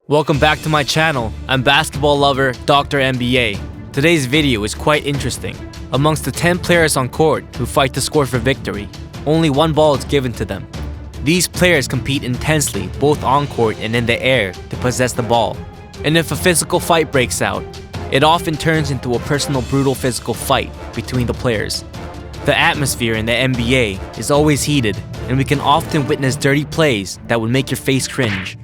Welcome back to my channel. I'm basketball lover Dr. NBA. Today's video is quite interesting. Amongst the 10 players on court who fight to score for victory, only one ball is given to them. These players compete intensely both on court and in the air to possess the ball. And if a physical fight breaks out, it often turns into a personal brutal physical fight between the players. The atmosphere in the NBA is always heated, and we can often witness dirty plays that would make your face cringe.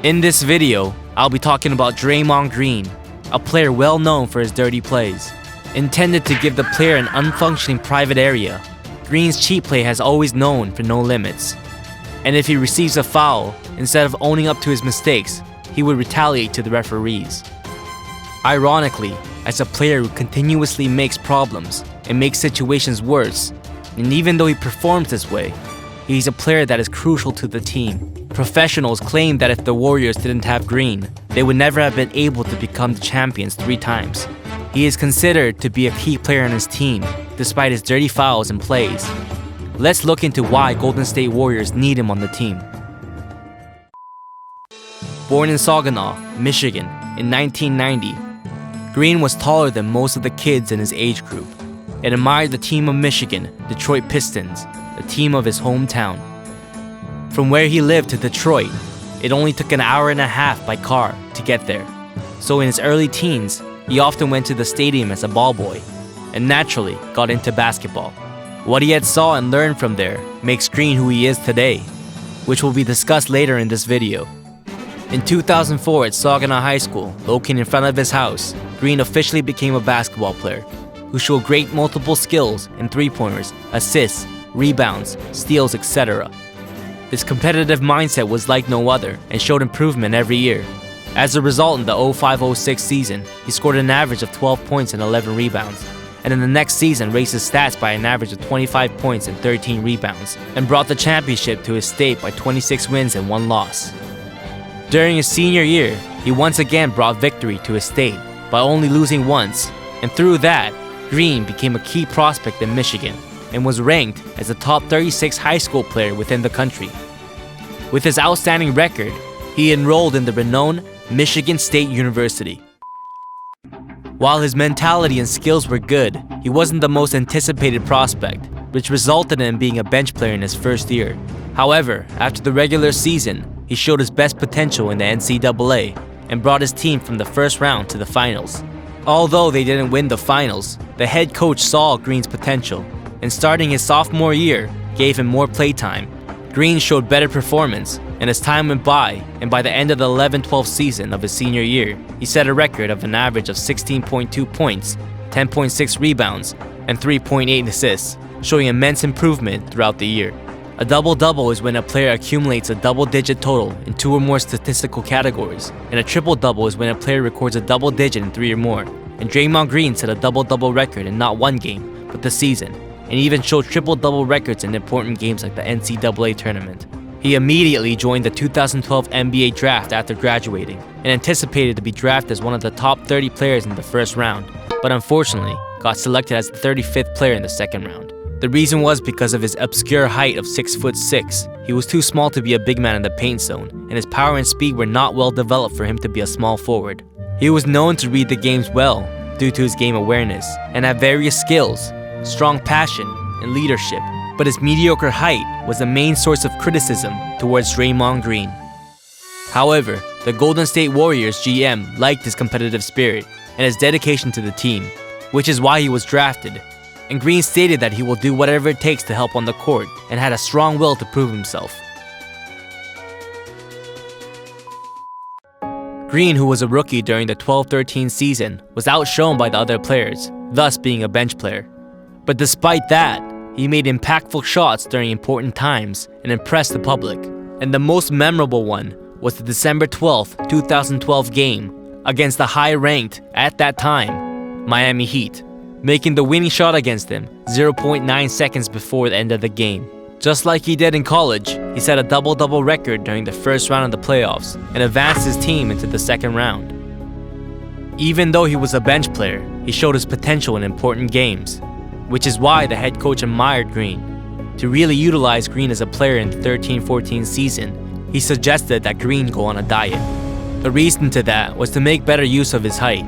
In this video, I'll be talking about Draymond Green, a player well known for his dirty plays. Intended to give the player an unfunctioning private area, Green's cheat play has always known for no limits. And if he receives a foul, instead of owning up to his mistakes, he would retaliate to the referees. Ironically, as a player who continuously makes problems and makes situations worse, and even though he performs this way, he's a player that is crucial to the team. Professionals claim that if the Warriors didn't have Green, they would never have been able to become the champions 3 times. He is considered to be a key player on his team, despite his dirty fouls and plays. Let's look into why Golden State Warriors need him on the team. Born in Saginaw, Michigan, in 1990, Green was taller than most of the kids in his age group and admired the team of Michigan, Detroit Pistons, the team of his hometown. From where he lived to Detroit, it only took an hour and a half by car to get there. So in his early teens, he often went to the stadium as a ball boy, and naturally got into basketball. What he had saw and learned from there makes Green who he is today, which will be discussed later in this video. In 2004 at Saginaw High School, located in front of his house, Green officially became a basketball player who showed great multiple skills in three-pointers, assists, rebounds, steals, etc. His competitive mindset was like no other and showed improvement every year. As a result, in the 05-06 season, he scored an average of 12 points and 11 rebounds, and in the next season raised his stats by an average of 25 points and 13 rebounds, and brought the championship to his state by 26 wins and 1 loss. During his senior year, he once again brought victory to his state by only losing once, and through that, Green became a key prospect in Michigan and was ranked as a top 36 high school player within the country. With his outstanding record, he enrolled in the renowned Michigan State University. While his mentality and skills were good, he wasn't the most anticipated prospect, which resulted in him being a bench player in his first year. However, after the regular season, he showed his best potential in the NCAA and brought his team from the first round to the finals. Although they didn't win the finals, the head coach saw Green's potential, and starting his sophomore year, gave him more playtime. Green showed better performance, and as time went by, and by the end of the 11-12 season of his senior year, he set a record of an average of 16.2 points, 10.6 rebounds, and 3.8 assists, showing immense improvement throughout the year. A double-double is when a player accumulates a double-digit total in 2 or more statistical categories, and a triple-double is when a player records a double-digit in 3 or more. And Draymond Green set a double-double record in not one game, but the season, and even showed triple-double records in important games like the NCAA tournament. He immediately joined the 2012 NBA draft after graduating, and anticipated to be drafted as one of the top 30 players in the first round, but unfortunately got selected as the 35th player in the second round. The reason was because of his obscure height of 6'6". He was too small to be a big man in the paint zone, and his power and speed were not well developed for him to be a small forward. He was known to read the games well due to his game awareness, and had various skills, strong passion, and leadership, but his mediocre height was the main source of criticism towards Draymond Green. However, the Golden State Warriors GM liked his competitive spirit and his dedication to the team, which is why he was drafted, and Green stated that he will do whatever it takes to help on the court and had a strong will to prove himself. Green, who was a rookie during the 12-13 season, was outshone by the other players, thus being a bench player. But despite that, he made impactful shots during important times and impressed the public. And the most memorable one was the December 12, 2012 game against the high-ranked, at that time, Miami Heat, making the winning shot against them 0.9 seconds before the end of the game. Just like he did in college, he set a double-double record during the first round of the playoffs and advanced his team into the second round. Even though he was a bench player, he showed his potential in important games, which is why the head coach admired Green. To really utilize Green as a player in the 13-14 season, he suggested that Green go on a diet. The reason to that was to make better use of his height.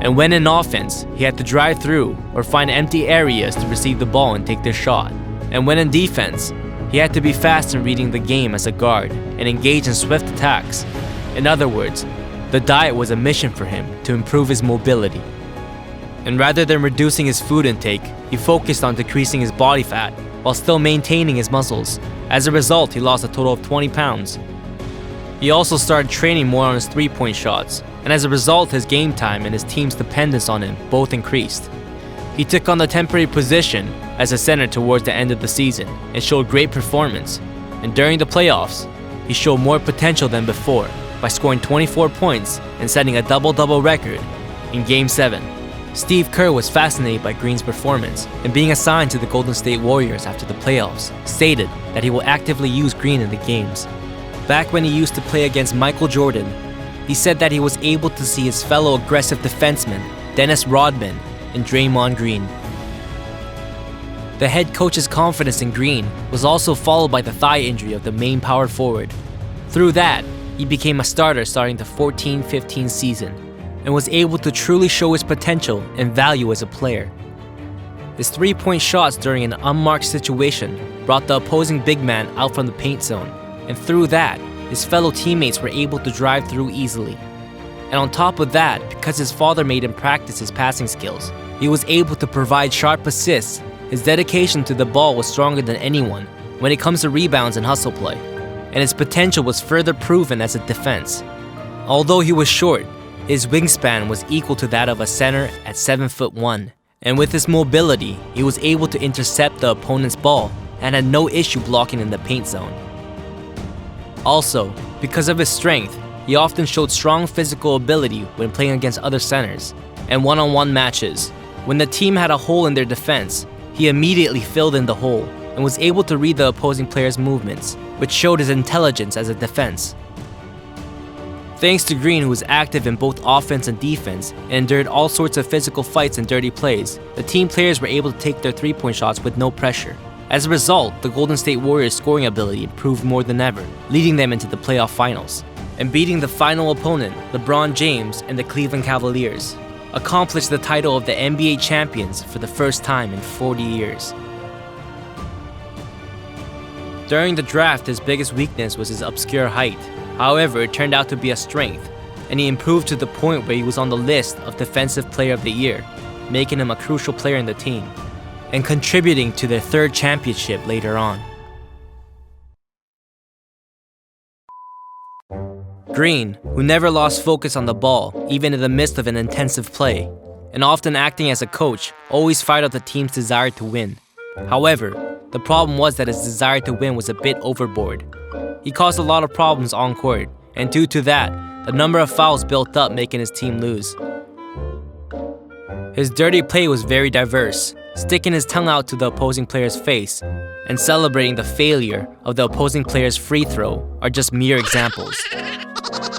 And when in offense, he had to drive through or find empty areas to receive the ball and take their shot. And when in defense, he had to be fast in reading the game as a guard and engage in swift attacks. In other words, the diet was a mission for him to improve his mobility. And rather than reducing his food intake, he focused on decreasing his body fat while still maintaining his muscles. As a result, he lost a total of 20 pounds. He also started training more on his three-point shots, and as a result, his game time and his team's dependence on him both increased. He took on the temporary position as a center towards the end of the season and showed great performance. And during the playoffs, he showed more potential than before by scoring 24 points and setting a double-double record in Game 7. Steve Kerr was fascinated by Green's performance and being assigned to the Golden State Warriors after the playoffs, stated that he will actively use Green in the games. Back when he used to play against Michael Jordan, he said that he was able to see his fellow aggressive defensemen, Dennis Rodman and Draymond Green. The head coach's confidence in Green was also followed by the thigh injury of the main power forward. Through that, he became a starter starting the 14-15 season and was able to truly show his potential and value as a player. His three-point shots during an unmarked situation brought the opposing big man out from the paint zone, and through that, his fellow teammates were able to drive through easily. And on top of that, because his father made him practice his passing skills, he was able to provide sharp assists. His dedication to the ball was stronger than anyone when it comes to rebounds and hustle play, and his potential was further proven as a defense. Although he was short, his wingspan was equal to that of a center at 7'1", and with his mobility, he was able to intercept the opponent's ball and had no issue blocking in the paint zone. Also, because of his strength, he often showed strong physical ability when playing against other centers and one-on-one matches. When the team had a hole in their defense, he immediately filled in the hole and was able to read the opposing player's movements, which showed his intelligence as a defense. Thanks to Green, who was active in both offense and defense and endured all sorts of physical fights and dirty plays, the team players were able to take their three-point shots with no pressure. As a result, the Golden State Warriors' scoring ability improved more than ever, leading them into the playoff finals, and beating the final opponent, LeBron James and the Cleveland Cavaliers, accomplished the title of the NBA champions for the first time in 40 years. During the draft, his biggest weakness was his obscure height. However, it turned out to be a strength, and he improved to the point where he was on the list of Defensive Player of the Year, making him a crucial player in the team, and contributing to their third championship later on. Green, who never lost focus on the ball, even in the midst of an intensive play, and often acting as a coach, always fired up the team's desire to win. However, the problem was that his desire to win was a bit overboard. He caused a lot of problems on court, and due to that, the number of fouls built up, making his team lose. His dirty play was very diverse, sticking his tongue out to the opposing player's face and celebrating the failure of the opposing player's free throw are just mere examples.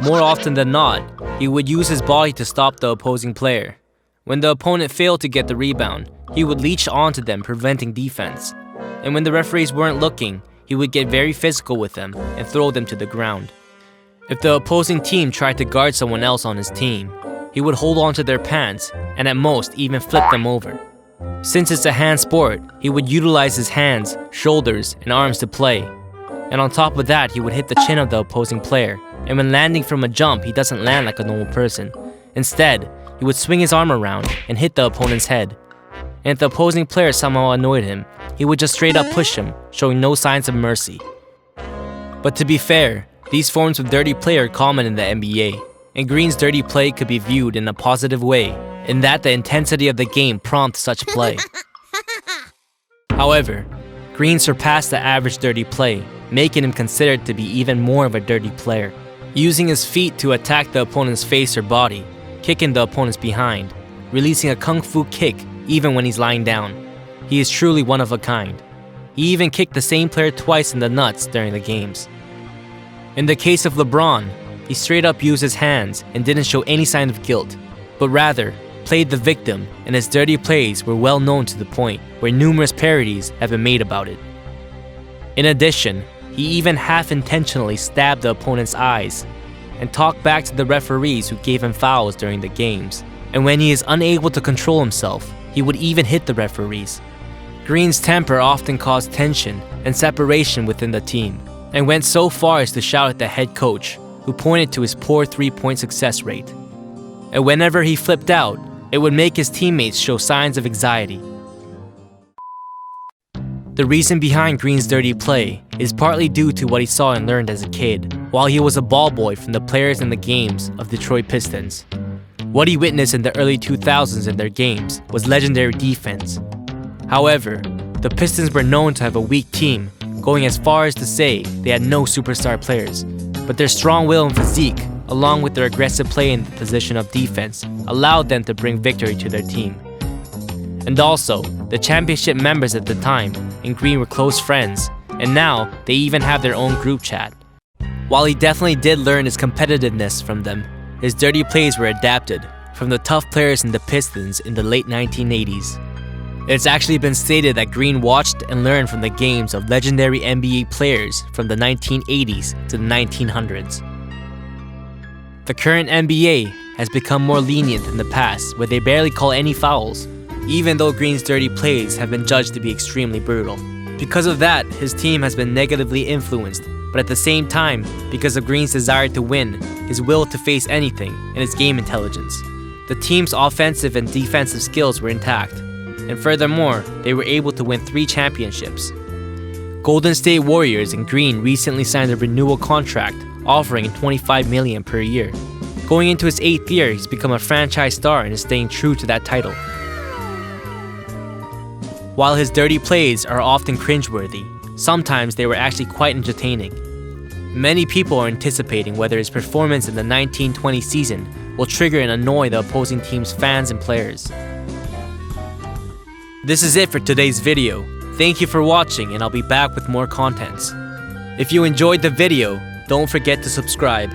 More often than not, he would use his body to stop the opposing player. When the opponent failed to get the rebound, he would leech onto them, preventing defense. And when the referees weren't looking, he would get very physical with them and throw them to the ground. If the opposing team tried to guard someone else on his team, he would hold on to their pants and at most even flip them over. Since it's a hand sport, he would utilize his hands, shoulders, and arms to play. And on top of that, he would hit the chin of the opposing player, and when landing from a jump, he doesn't land like a normal person. Instead, he would swing his arm around and hit the opponent's head. And if the opposing player somehow annoyed him, he would just straight up push him, showing no signs of mercy. But to be fair, these forms of dirty play are common in the NBA, and Green's dirty play could be viewed in a positive way, in that the intensity of the game prompts such play. However, Green surpassed the average dirty play, making him considered to be even more of a dirty player, using his feet to attack the opponent's face or body, kicking the opponent's behind, releasing a kung fu kick even when he's lying down. He is truly one of a kind. He even kicked the same player twice in the nuts during the games. In the case of LeBron, he straight up used his hands and didn't show any sign of guilt, but rather played the victim, and his dirty plays were well known to the point where numerous parodies have been made about it. In addition, He even half-intentionally stabbed the opponent's eyes and talked back to the referees who gave him fouls during the games. And when he is unable to control himself, he would even hit the referees. Green's temper often caused tension and separation within the team, and went so far as to shout at the head coach, who pointed to his poor three-point success rate. And whenever he flipped out, it would make his teammates show signs of anxiety. The reason behind Green's dirty play is partly due to what he saw and learned as a kid, while he was a ball boy from the players in the games of Detroit Pistons. What he witnessed in the early 2000s in their games was legendary defense. However, the Pistons were known to have a weak team, going as far as to say they had no superstar players, but their strong will and physique, along with their aggressive play in the position of defense, allowed them to bring victory to their team. And also, the championship members at the time and Green were close friends, and now they even have their own group chat. While he definitely did learn his competitiveness from them, his dirty plays were adapted from the tough players in the Pistons in the late 1980s. It's actually been stated that Green watched and learned from the games of legendary NBA players from the 1980s to the 1900s. The current NBA has become more lenient than the past, where they barely call any fouls, even though Green's dirty plays have been judged to be extremely brutal. Because of that, his team has been negatively influenced, but at the same time, because of Green's desire to win, his will to face anything, and his game intelligence, the team's offensive and defensive skills were intact. And furthermore, they were able to win 3 championships. Golden State Warriors and Green recently signed a renewal contract offering $25 million per year. Going into his 8th year, he's become a franchise star and is staying true to that title. While his dirty plays are often cringeworthy, sometimes they were actually quite entertaining. Many people are anticipating whether his performance in the 1920 season will trigger and annoy the opposing team's fans and players. This is it for today's video. Thank you for watching, and I'll be back with more contents. If you enjoyed the video, don't forget to subscribe.